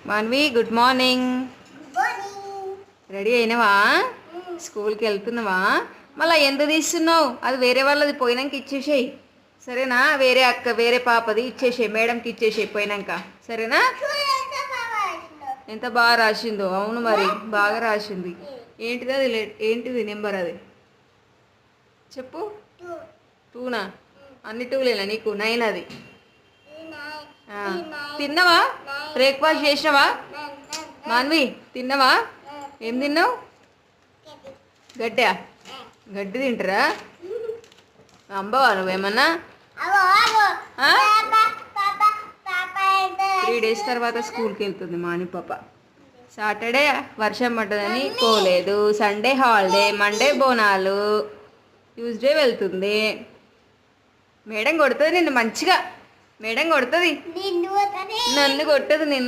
Manvi good morning. Ready అయినవా? స్కూల్కి వెళ్తున్నావా? మళ్ళీ ఎందుకు తీస్తున్నావు? అది వేరే వాళ్ళది పోయినాక ఇచ్చేసేయి, సరేనా? వేరే పాపది ఇచ్చేసేయి, మేడంకి ఇచ్చేసేయి పోయినాక, సరేనా? ఎంత బాగా రాసిందో. అవును మరి, బాగా రాసింది. ఏంటిది అది? ఏంటిది నెంబర్ అది? చెప్పు. టూనా? అన్ని టూలేనా నీకు? 9 అది. తిన్నావా? బ్రేక్ఫాస్ట్ చేసినావా? మాన్వి తిన్నావా? ఏం తిన్నావు? గడ్డా? గడ్డి తింటారా? అంబవా నువ్వేమన్నా? 3 days తర్వాత స్కూల్కి వెళ్తుంది మాని పాప. సాటర్డే వర్షం పడ్డదని పోలేదు, Sunday holiday, Monday Bonalu, Tuesday వెళ్తుంది. మేడం కొడుతుంది నిన్ను మంచిగా, మేడం కొడుతుంది. నన్ను కొట్టదు నిన్ను.